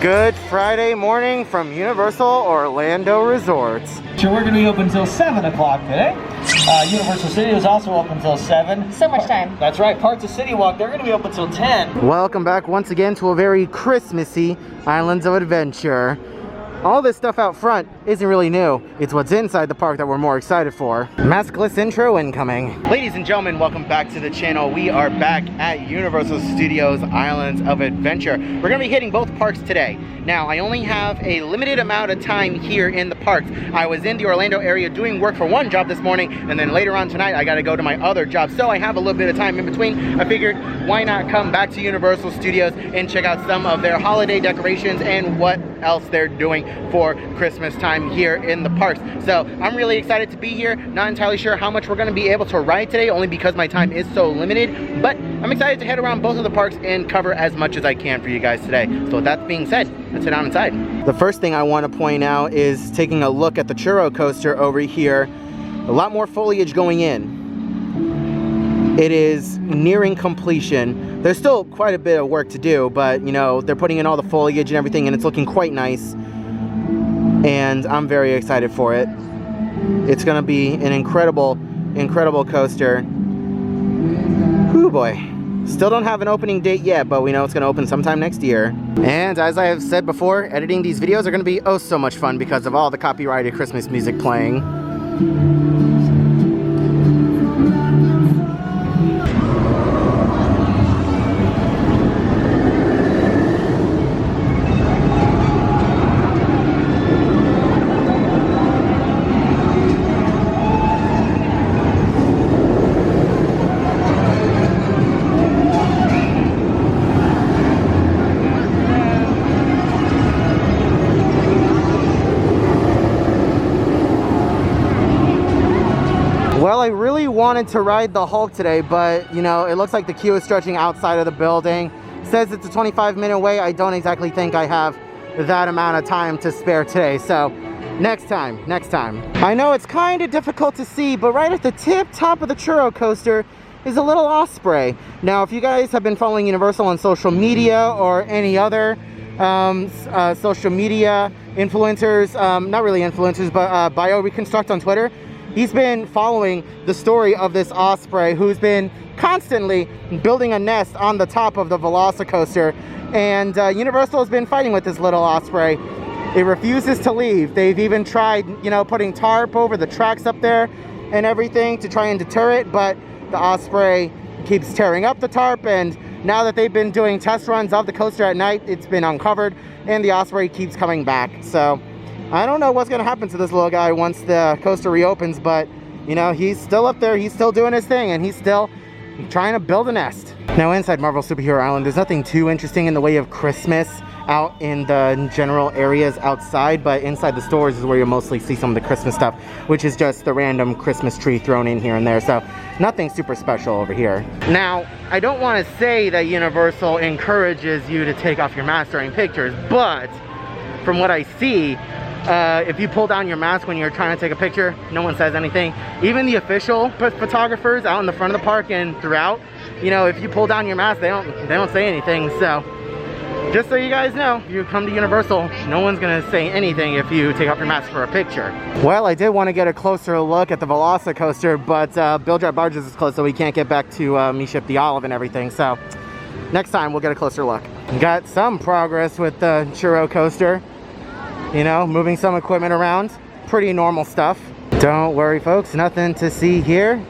Good Friday morning from Universal Orlando Resorts. So we're going to be open until 7 o'clock today. Universal City is also open until 7. So much time. That's right. Parts of City Walk, they're going to be open until 10. Welcome back once again to a very Christmassy Islands of Adventure. All this stuff out front isn't really new. It's what's inside the park that we're more excited for. Maskless intro incoming. Ladies and gentlemen, welcome back to the channel. We are back at Universal Studios Islands of Adventure. We're gonna be hitting both parks today. Now, I only have a limited amount of time here in the parks. I was in the Orlando area doing work for one job this morning, and then later on tonight, I gotta go to my other job. So I have a little bit of time in between. I figured, why not come back to Universal Studios and check out some of their holiday decorations and what else they're doing for Christmas time here in the parks. So I'm really excited to be here. Not entirely sure how much we're going to be able to ride today, only because my time is so limited, but I'm excited to head around both of the parks and cover as much as I can for you guys today. So with that being said, let's head on inside. The first thing I want to point out is taking a look at the churro coaster over here. A lot more foliage going in. It is nearing completion. There's still quite a bit of work to do, but you know, they're putting in all the foliage and everything, and it's looking quite nice. And I'm very excited for it. It's gonna be an incredible coaster. Ooh boy. Still don't have an opening date yet, but we know it's gonna open sometime next year. And as I have said before, editing these videos are gonna be oh so much fun because of all the copyrighted Christmas music playing. Well, I really wanted to ride the Hulk today, but you know, it looks like the queue is stretching outside of the building. It says it's a 25-minute wait. I don't exactly think I have that amount of time to spare today, so next time. I know it's kind of difficult to see, but right at the top of the churro coaster is a little osprey. Now, if you guys have been following Universal on social media or any other social media influencers, not really influencers, but Bio Reconstruct on Twitter, he's been following the story of this osprey who's been constantly building a nest on the top of the Velocicoaster, and Universal has been fighting with this little osprey. It refuses to leave. They've even tried, you know, putting tarp over the tracks up there and everything to try and deter it, but the osprey keeps tearing up the tarp, and now that they've been doing test runs of the coaster at night, it's been uncovered and the osprey keeps coming back. So I don't know what's going to happen to this little guy once the coaster reopens, but you know, he's still up there, he's still doing his thing, and he's still trying to build a nest. Now inside Marvel Superhero Island, there's nothing too interesting in the way of Christmas out in the general areas outside, but inside the stores is where you'll mostly see some of the Christmas stuff, which is just the random Christmas tree thrown in here and there, so nothing super special over here. Now, I don't want to say that Universal encourages you to take off your mask during pictures, but from what I see, if you pull down your mask when you're trying to take a picture, no one says anything. Even the official photographers out in the front of the park and throughout, you know, if you pull down your mask, they don't say anything. So just so you guys know, if you come to Universal, no one's gonna say anything if you take off your mask for a picture. Well, I did want to get a closer look at the Velocicoaster, but Bill Jet Barges is closed, so we can't get back to Me Ship the Olive and everything. So next time we'll get a closer look. Got some progress with the churro coaster. You know, moving some equipment around, pretty normal stuff. Don't worry folks, nothing to see here.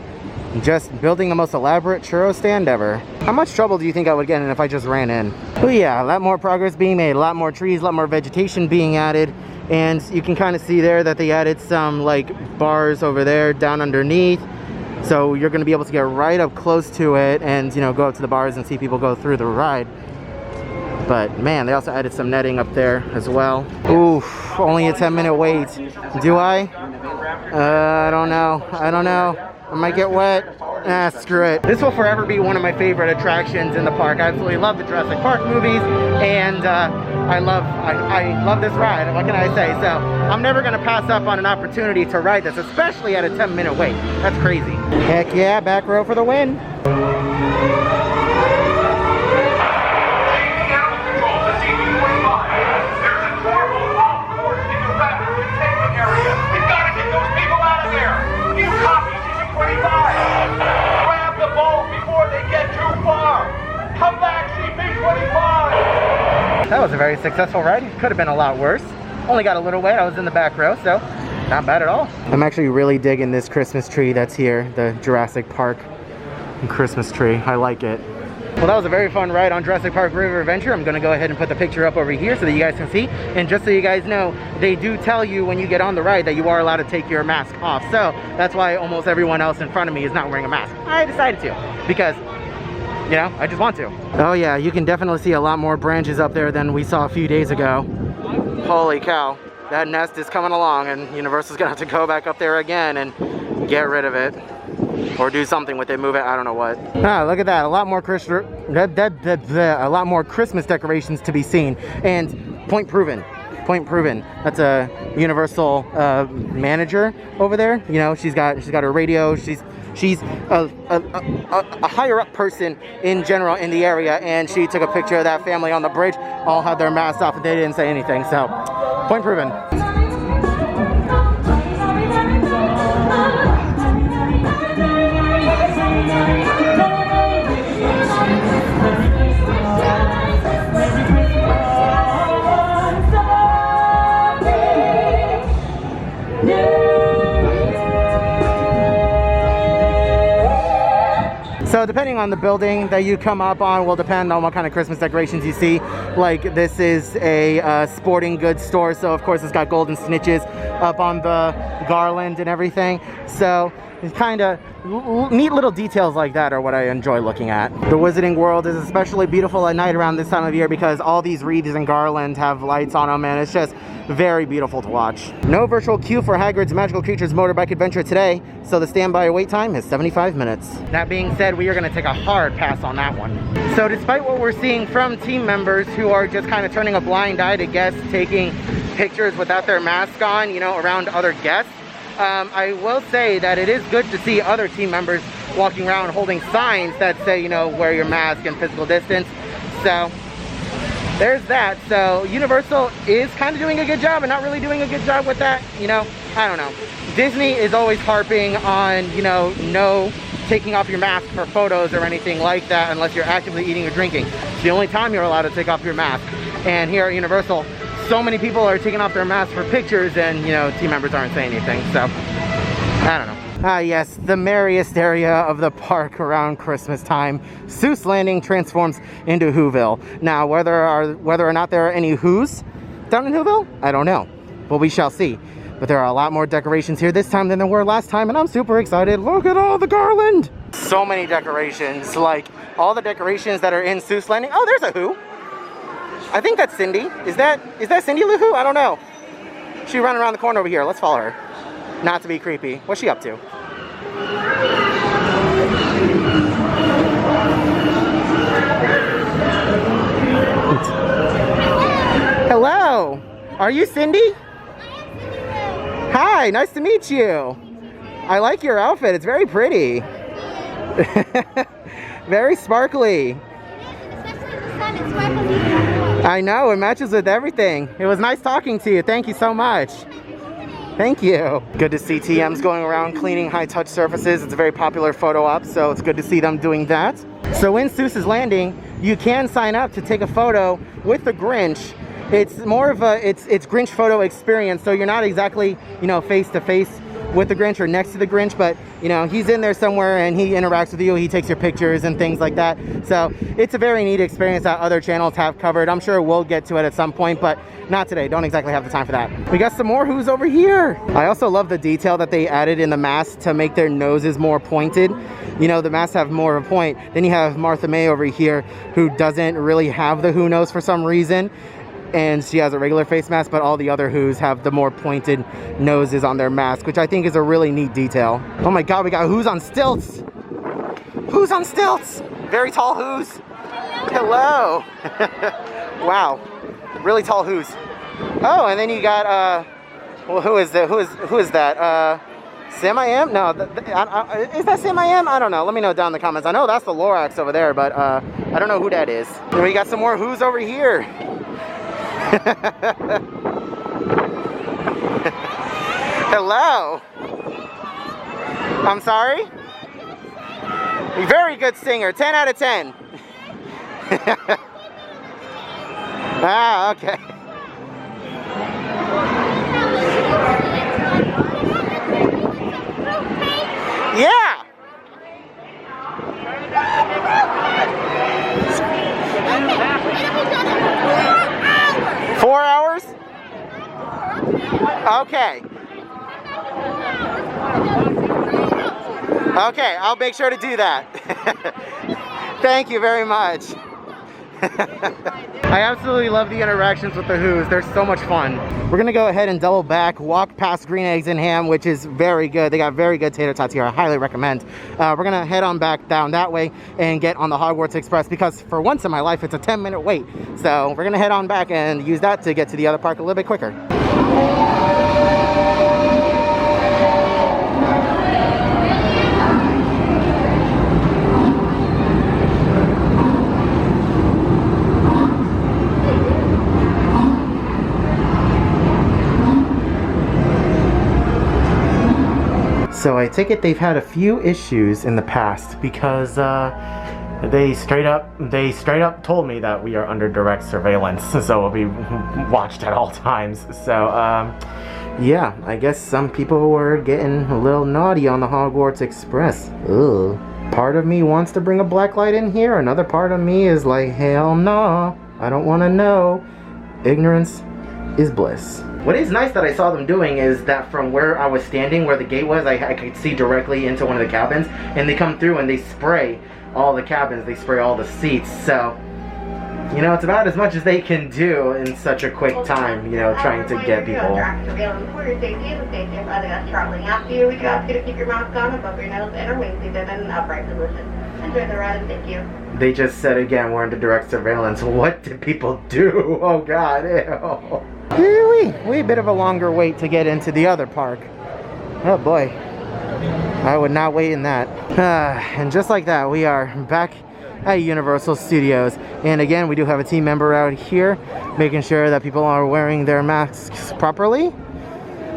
Just building the most elaborate churro stand ever. How much trouble do you think I would get in if I just ran in? Oh yeah, a lot more progress being made, a lot more trees, a lot more vegetation being added. And you can kind of see there that they added some like bars over there down underneath. So you're gonna be able to get right up close to it and, you know, go up to the bars and see people go through the ride. But man, they also added some netting up there as well. Oof, only a 10-minute wait. Do I? I don't know. I might get wet. Ah, screw it. This will forever be one of my favorite attractions in the park. I absolutely love the Jurassic Park movies, and I love this ride. What can I say? So I'm never gonna pass up on an opportunity to ride this, especially at a 10-minute wait. That's crazy. Heck yeah, back row for the win. That was a very successful ride. Could have been a lot worse. Only got a little wet. I was in the back row, so not bad at all. I'm actually really digging this Christmas tree that's here, the Jurassic Park Christmas tree. I like it. Well, that was a very fun ride on Jurassic Park River Adventure. I'm going to go ahead and put the picture up over here so that you guys can see. And just so you guys know, they do tell you when you get on the ride that you are allowed to take your mask off. So that's why almost everyone else in front of me is not wearing a mask. I decided to because, you know, I just want to. Oh yeah, you can definitely see a lot more branches up there than we saw a few days ago. Holy cow. That nest is coming along and Universal's going to have to go back up there again and get rid of it. Or do something with it, move it, I don't know what. Ah, look at that, a lot more Christmas decorations to be seen. And point proven. Point proven. That's a Universal manager over there. You know, she's got her radio. She's a higher up person in general in the area, and she took a picture of that family on the bridge. All had their masks off, and they didn't say anything. So, point proven. So depending on the building that you come up on will depend on what kind of Christmas decorations you see. Like this is a sporting goods store, so of course it's got golden snitches up on the garland and everything. So it's kind of neat little details like that are what I enjoy looking at. The Wizarding World is especially beautiful at night around this time of year because all these wreaths and garlands have lights on them, and it's just very beautiful to watch. No virtual queue for Hagrid's Magical Creatures Motorbike Adventure today, so the standby wait time is 75 minutes. That being said, we are going to take a hard pass on that one. So despite what we're seeing from team members who are just kind of turning a blind eye to guests taking pictures without their mask on, you know, around other guests, I will say that it is good to see other team members walking around holding signs that say, you know, wear your mask and physical distance. So there's that. So Universal is kind of doing a good job and not really doing a good job with that. You know, I don't know. Disney is always harping on, you know, no taking off your mask for photos or anything like that unless you're actively eating or drinking. It's the only time you're allowed to take off your mask. And here at Universal, so many people are taking off their masks for pictures and, you know, team members aren't saying anything. So, I don't know. Ah yes, the merriest area of the park around Christmas time. Seuss Landing transforms into Whoville. Now, whether or not there are any Who's down in Whoville, I don't know. But we shall see. But there are a lot more decorations here this time than there were last time, and I'm super excited. Look at all the garland! So many decorations, like all the decorations that are in Seuss Landing. Oh, there's a Who. I think that's Cindy. Is that Cindy Lou Who? I don't know. She's running around the corner over here. Let's follow her. Not to be creepy. What's she up to? Hello. Are you Cindy? Hi, nice to meet you. I like your outfit. It's very pretty. Very sparkly. I know, it matches with everything. It was nice talking to you. Thank you so much. Thank you. Good to see TMs going around cleaning high-touch surfaces. It's a very popular photo op, so it's good to see them doing that. So in Seuss's Landing, you can sign up to take a photo with the Grinch. It's more of a, it's Grinch photo experience, so you're not exactly, you know, face-to-face with the Grinch or next to the Grinch, but you know, he's in there somewhere and he interacts with you, he takes your pictures and things like that. So it's a very neat experience that other channels have covered. I'm sure we'll get to it at some point, but not today. Don't exactly have the time for that. We got some more Who's over here. I also love the detail that they added in the masks to make their noses more pointed. You know, the masks have more of a point. Then you have Martha May over here who doesn't really have the Who nose for some reason. And she has a regular face mask, but all the other Who's have the more pointed noses on their mask, which I think is a really neat detail. Oh my god, we got Who's on stilts! Who's on stilts? Very tall Who's. Hello! Wow. Really tall Who's. Oh, and then you got, well, who is that? Who is that? Sam I Am? No, is that Sam I Am? I don't know. Let me know down in the comments. I know that's the Lorax over there, but I don't know who that is. And we got some more Who's over here. Hello. I'm sorry? Very good singer. 10 out of 10. Ah, okay. Yeah. 4 hours? Okay. Okay, I'll make sure to do that. Thank you very much. I absolutely love the interactions with the Who's. They're so much fun. We're gonna go ahead and double back, walk past Green Eggs and Ham, which is very good. They got very good tater tots here. I highly recommend. We're gonna head on back down that way and get on the Hogwarts Express because for once in my life, it's a 10-minute wait. So we're gonna head on back and use that to get to the other park a little bit quicker. So I take it they've had a few issues in the past because they straight up told me that we are under direct surveillance, so we'll be watched at all times. So yeah, I guess some people were getting a little naughty on the Hogwarts Express. Ugh. Part of me wants to bring a black light in here. Another part of me is like, hell no, I don't want to know. Ignorance is bliss. What is nice that I saw them doing is that from where I was standing, where the gate was, I could see directly into one of the cabins, and they come through and they spray all the cabins, they spray all the seats, so, you know, it's about as much as they can do in such a quick time, you know, trying to get people. After you, we ask you to keep your mask on above your nose and remain seated in an upright position. Enjoy the ride and thank you. They just said again, we're under direct surveillance. What did people do? Oh God, ew. Wee, bit of a longer wait to get into the other park. Oh boy, I would not wait in that. And just like that, we are back at Universal Studios. And again, we do have a team member out here making sure that people are wearing their masks properly.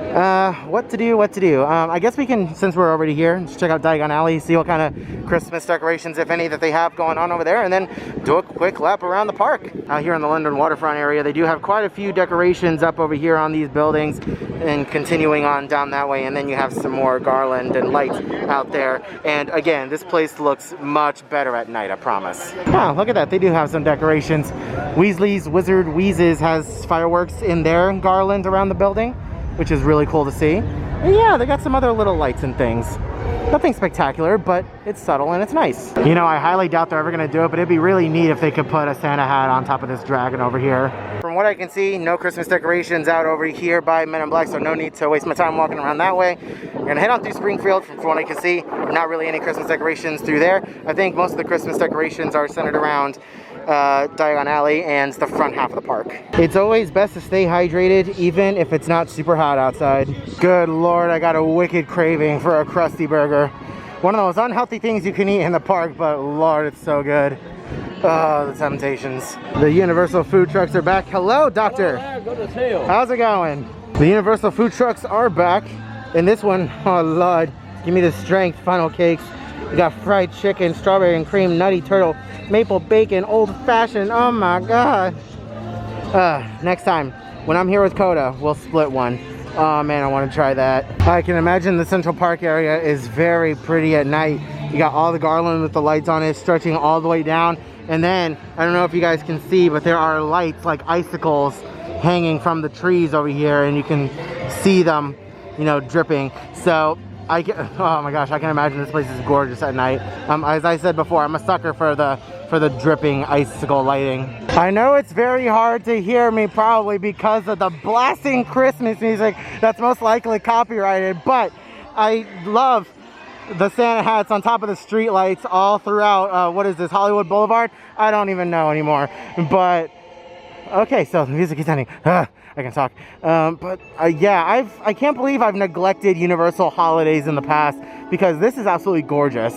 What to do? I guess we can, since we're already here, just check out Diagon Alley, see what kind of Christmas decorations, if any, that they have going on over there, and then do a quick lap around the park. Out here in the London waterfront area, they do have quite a few decorations up over here on these buildings, and continuing on down that way, and then you have some more garland and lights out there. And again, this place looks much better at night, I promise. Oh, look at that, they do have some decorations. Weasley's Wizard Wheezes has fireworks in their garland around the building, which is really cool to see. And yeah, they got some other little lights and things. Nothing spectacular, but it's subtle and it's nice. You know, I highly doubt they're ever gonna do it, but it'd be really neat if they could put a Santa hat on top of this dragon over here. From what I can see, no Christmas decorations out over here by Men in Black, so no need to waste my time walking around that way. We're gonna head on through Springfield. From what I can see, not really any Christmas decorations through there. I think most of the Christmas decorations are centered around Diagon Alley and the front half of the park. It's always best to stay hydrated even if it's not super hot outside. Good Lord, I got a wicked craving for a Krusty Burger. One of those unhealthy things you can eat in the park, but Lord, it's so good. Oh, the temptations. The Universal food trucks are back. Hello, Doctor. Hello, good to see you. How's it going? The Universal food trucks are back. And this one, oh Lord, give me the strength, funnel cakes. We got fried chicken, strawberry and cream, nutty turtle, maple bacon, old fashioned. Oh my God. Next time, when I'm here with Coda, we'll split one. Oh man, I want to try that. I can imagine the Central Park area is very pretty at night. You got all the garland with the lights on it, stretching all the way down. And then, I don't know if you guys can see, but there are lights like icicles hanging from the trees over here, and you can see them, you know, dripping. So, oh my gosh, I can imagine this place is gorgeous at night. As I said before, I'm a sucker for the dripping icicle lighting. I know it's very hard to hear me probably because of the blasting Christmas music that's most likely copyrighted, but I love the Santa hats on top of the street lights all throughout, what is this, Hollywood Boulevard? I don't even know anymore, but okay, so the music is ending. I can talk. Yeah, I can't believe I've neglected Universal holidays in the past because this is absolutely gorgeous.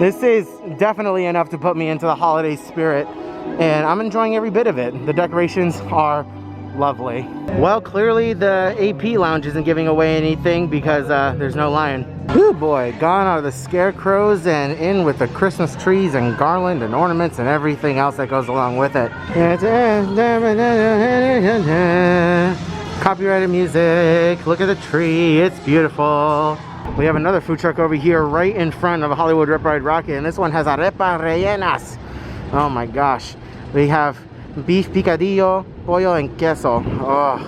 This is definitely enough to put me into the holiday spirit, and I'm enjoying every bit of it. The decorations are lovely. Well, clearly the AP lounge isn't giving away anything because there's no line. Oh boy, gone are the scarecrows and in with the Christmas trees and garland and ornaments and everything else that goes along with it. Copyrighted music. Look at the tree. It's beautiful. We have another food truck over here right in front of a Hollywood Rip Ride Rocket, and this one has arepas rellenas. Oh my gosh. We have beef picadillo, pollo, and queso. Oh,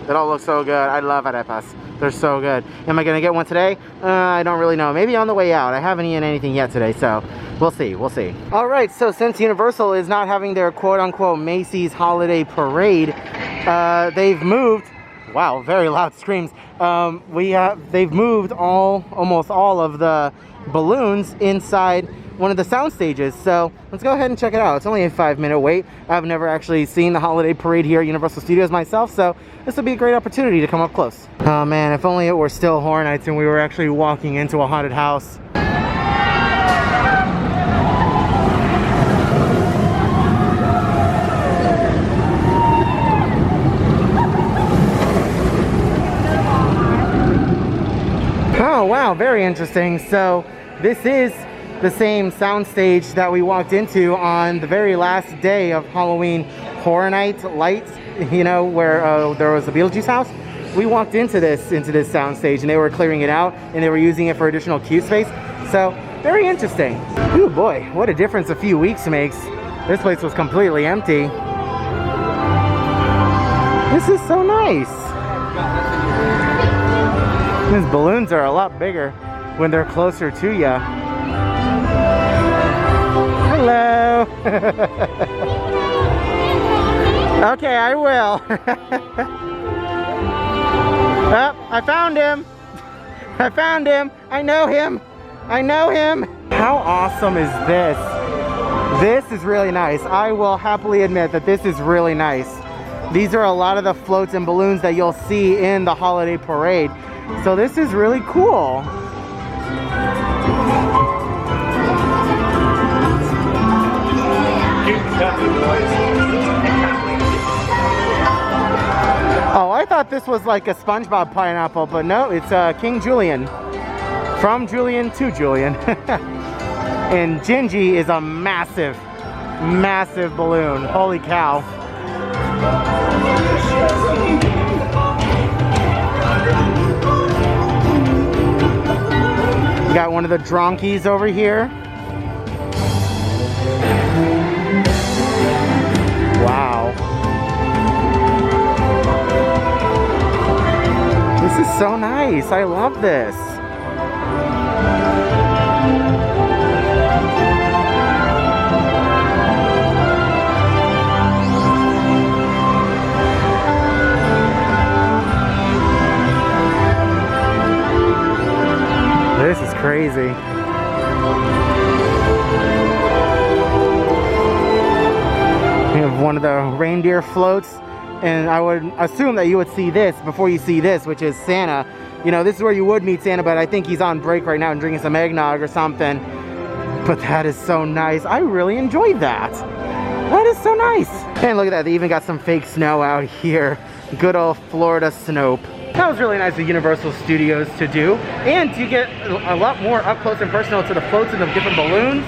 it all looks so good. I love arepas. They're so good. Am I gonna get one today? I don't really know. Maybe on the way out. I haven't eaten anything yet today, so we'll see. We'll see. All right, so since Universal is not having their quote-unquote Macys Holiday Parade, they've moved. Wow, very loud screams. They've moved almost all of the balloons inside one of the sound stages. So let's go ahead and check it out. It's only a 5-minute wait. I've never actually seen the holiday parade here at Universal Studios myself, so this will be a great opportunity to come up close. Oh man, if only it were still horror nights and we were actually walking into a haunted house. Oh wow, very interesting. So this is the same soundstage that we walked into on the very last day of Halloween Horror Night Lights, you know, where there was the Beetlejuice house. We walked into this soundstage and they were clearing it out and they were using it for additional queue space. So very interesting. Oh boy, what a difference a few weeks makes. This place was completely empty. This is so nice. These balloons are a lot bigger when they're closer to you. Hello. Okay, I will. Oh, I found him. I found him. I know him. I know him. How awesome is this? This is really nice. I will happily admit that this is really nice. These are a lot of the floats and balloons that you'll see in the holiday parade. So this is really cool. Oh, I thought this was like a SpongeBob pineapple, but no, it's King Julian. From Julian to Julian. And Gingy is a massive, massive balloon. Holy cow. We got one of the dronkies over here. Wow. This is so nice. I love this. This is crazy. We have one of the reindeer floats, and I would assume that you would see this before you see this, which is Santa. You know, this is where you would meet Santa, but I think he's on break right now and drinking some eggnog or something. But that is so nice. I really enjoyed that. That is so nice. And look at that, they even got some fake snow out here. Good old Florida Snope. That was really nice of Universal Studios to do, and you get a lot more up close and personal to the floats and the different balloons.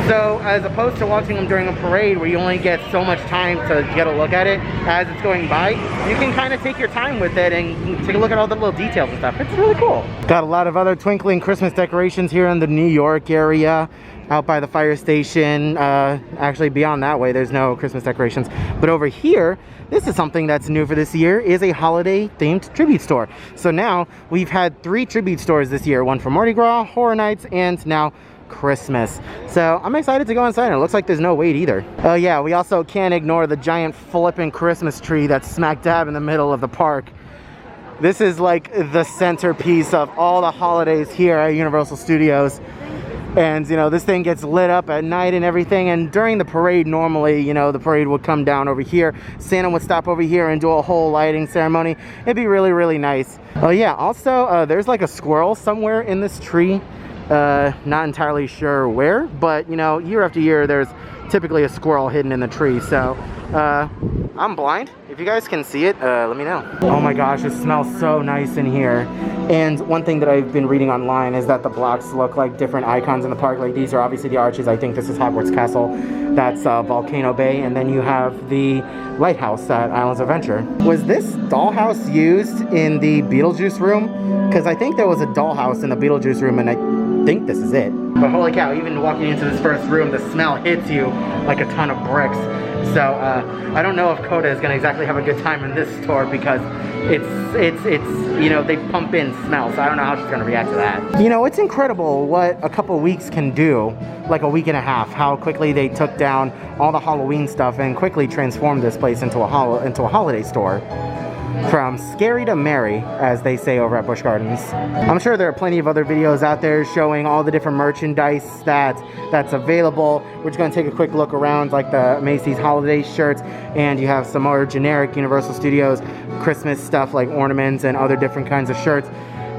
So as opposed to watching them during a parade where you only get so much time to get a look at it as it's going by, you can kind of take your time with it and take a look at all the little details and stuff. It's really cool. Got a lot of other twinkling Christmas decorations here in the New York area, out by the fire station. Actually beyond that way there's no Christmas decorations, but over here, this is something that's new for this year, is a holiday themed tribute store. So now we've had 3 tribute stores this year, one for Mardi Gras, Horror Nights, and now Christmas. So I'm excited to go inside, and it looks like there's no wait either. Oh yeah, we also can't ignore the giant flipping Christmas tree that's smack dab in the middle of the park. This is like the centerpiece of all the holidays here at Universal Studios. And you know, this thing gets lit up at night and everything, and during the parade normally, you know, the parade would come down over here, Santa would stop over here and do a whole lighting ceremony. It'd be really, really nice. Oh yeah, also there's like a squirrel somewhere in this tree. Not entirely sure where, but you know, year after year there's typically a squirrel hidden in the tree. So I'm blind. If you guys can see it, let me know. Oh my gosh, it smells so nice in here. And one thing that I've been reading online is that the blocks look like different icons in the park. Like these are obviously the arches. I think this is Hogwarts Castle. That's Volcano Bay. And then you have the lighthouse at Islands of Adventure. Was this dollhouse used in the Beetlejuice room? Because I think there was a dollhouse in the Beetlejuice room, and I think this is it. But holy cow, even walking into this first room, the smell hits you like a ton of bricks. So I don't know if Coda is gonna exactly have a good time in this store, because it's you know, they pump in smell, so I don't know how she's gonna react to that. You know, it's incredible what a couple weeks can do, like a week and a half, how quickly they took down all the Halloween stuff and quickly transformed this place into a holiday store. From scary to merry, as they say over at Busch Gardens. I'm sure there are plenty of other videos out there showing all the different merchandise that's available. We're just going to take a quick look around, like the Macys Holiday shirts, and you have some more generic Universal Studios Christmas stuff like ornaments and other different kinds of shirts.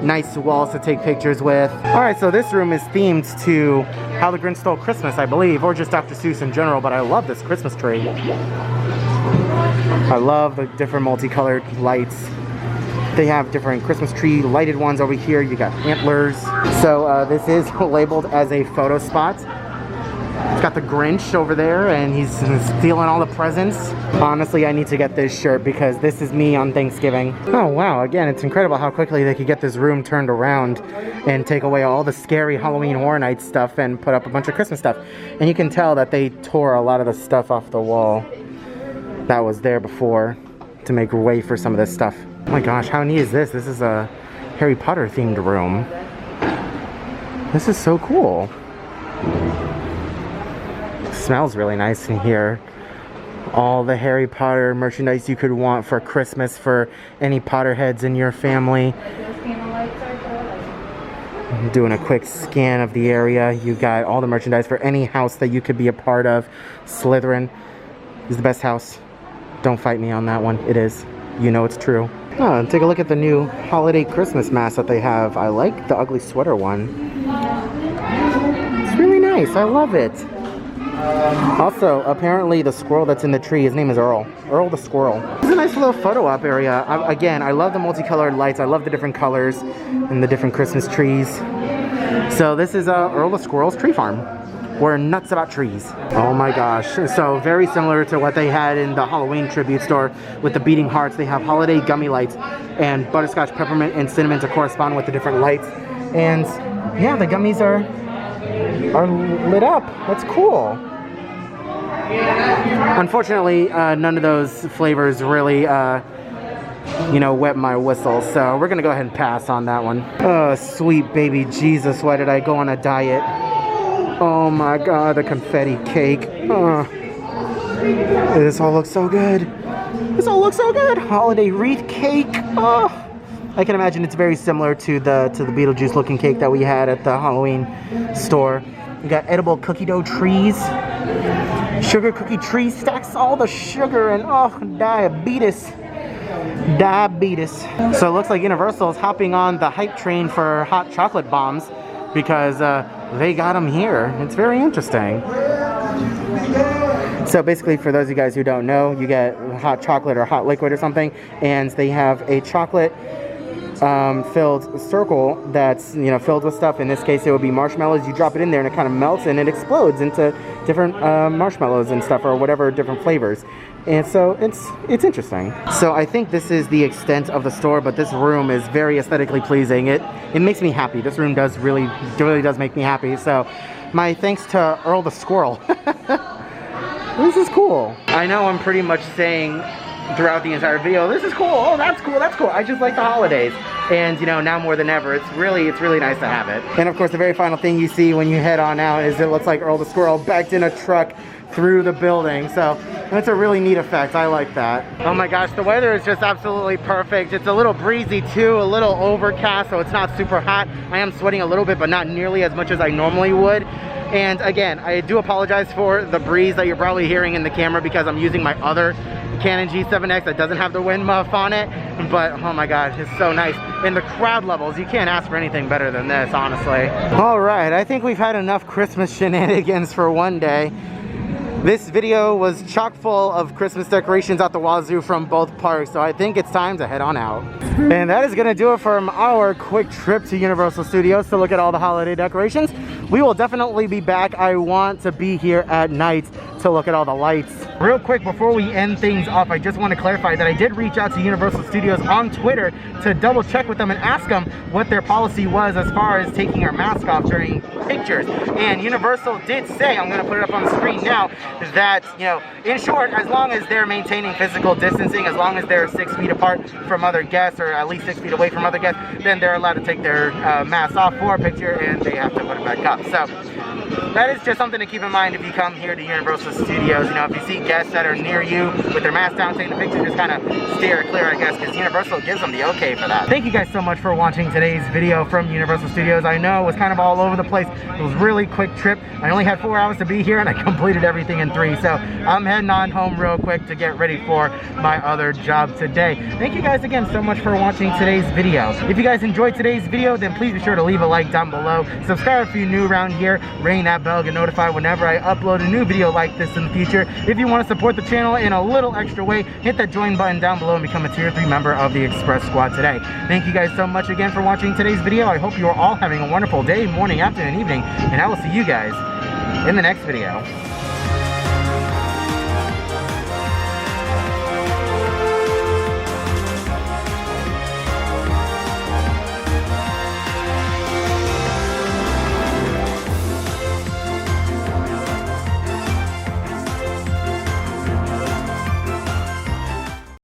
Nice walls to take pictures with. Alright, so this room is themed to How the Grinch Stole Christmas, I believe, or just Dr. Seuss in general, but I love this Christmas tree. I love the different multicolored lights. They have different Christmas tree lighted ones over here. You got antlers. So this is labeled as a photo spot. It's got the Grinch over there, and he's stealing all the presents. Honestly, I need to get this shirt because this is me on Thanksgiving. Oh wow, again, it's incredible how quickly they could get this room turned around and take away all the scary Halloween Horror Nights stuff and put up a bunch of Christmas stuff. And you can tell that they tore a lot of the stuff off the wall that was there before to make way for some of this stuff. Oh my gosh, how neat is this? This is a Harry Potter themed room. This is so cool. It smells really nice in here. All the Harry Potter merchandise you could want for Christmas for any Potterheads in your family. I'm doing a quick scan of the area. You got all the merchandise for any house that you could be a part of. Slytherin is the best house. Don't fight me on that one. It is. You know it's true. Oh, and take a look at the new holiday Christmas mask that they have. I like the ugly sweater one. It's really nice. I love it. Also, apparently the squirrel that's in the tree, his name is Earl. Earl the squirrel. It's a nice little photo op area. Again, I love the multicolored lights. I love the different colors and the different Christmas trees. So this is Earl the squirrel's tree farm. We're nuts about trees. Oh my gosh. So very similar to what they had in the Halloween tribute store with the beating hearts. They have holiday gummy lights and butterscotch, peppermint, and cinnamon to correspond with the different lights. And yeah, the gummies are lit up. That's cool. Unfortunately, none of those flavors really you know, wet my whistle, so we're gonna go ahead and pass on that one. Oh, sweet baby Jesus, why did I go on a diet? Oh my god, the confetti cake. This all looks so good. This all looks so good. Holiday wreath cake. Oh, I can imagine it's very similar to the Beetlejuice looking cake that we had at the Halloween store. We got edible cookie dough trees. Sugar cookie tree stacks, all the sugar, and oh, diabetes. So it looks like Universal is hopping on the hype train for hot chocolate bombs because they got them here. It's very interesting. So basically, for those of you guys who don't know, you get hot chocolate or hot liquid or something, and they have a chocolate filled circle that's, you know, filled with stuff. In this case, it would be marshmallows. You drop it in there and it kind of melts and it explodes into different marshmallows and stuff, or whatever different flavors. And so it's interesting. So I think this is the extent of the store, but this room is very aesthetically pleasing. It makes me happy. This room really does make me happy. So my thanks to Earl the squirrel. This is cool. I know I'm pretty much saying throughout the entire video, this is cool, oh that's cool, that's cool. I just like the holidays. And you know, now more than ever, it's really nice to have it. And of course, the very final thing you see when you head on out is it looks like Earl the squirrel backed in a truck through the building. So that's a really neat effect. I like that. Oh my gosh, the weather is just absolutely perfect. It's a little breezy too, a little overcast, so it's not super hot. I am sweating a little bit, but not nearly as much as I normally would. And again, I do apologize for the breeze that you're probably hearing in the camera because I'm using my other Canon G7X that doesn't have the wind muff on it. But oh my god, it's so nice. And the crowd levels, you can't ask for anything better than this, honestly. All right, I think we've had enough Christmas shenanigans for one day. This video was chock full of Christmas decorations out the wazoo from both parks, so I think it's time to head on out. And that is gonna do it for our quick trip to Universal Studios to look at all the holiday decorations. We will definitely be back. I want to be here at night to look at all the lights. Real quick, before we end things off, I just want to clarify that I did reach out to Universal Studios on Twitter to double check with them and ask them what their policy was as far as taking our mask off during pictures. And Universal did say, I'm going to put it up on the screen now, that, you know, in short, as long as they're maintaining physical distancing, as long as they're 6 feet apart from other guests, or at least 6 feet away from other guests, then they're allowed to take their masks off for a picture and they have to put it back up. So that is just something to keep in mind if you come here to Universal Studios. You know, if you see guests that are near you with their masks down taking the picture, just kind of steer clear, I guess, because Universal gives them the okay for that. Thank you guys so much for watching today's video from Universal Studios. I know it was kind of all over the place. It was a really quick trip. I only had 4 hours to be here and I completed everything in 3. So I'm heading on home real quick to get ready for my other job today. Thank you guys again so much for watching today's video. If you guys enjoyed today's video, then please be sure to leave a like down below. Subscribe if you're new around here. Ring that bell, get notified whenever I upload a new video like this in the future. If you want to support the channel in a little extra way, hit that join button down below and become a tier 3 member of the Express Squad today. Thank you guys so much again for watching today's video. I hope you are all having a wonderful day, morning, afternoon, evening, and I will see you guys in the next video.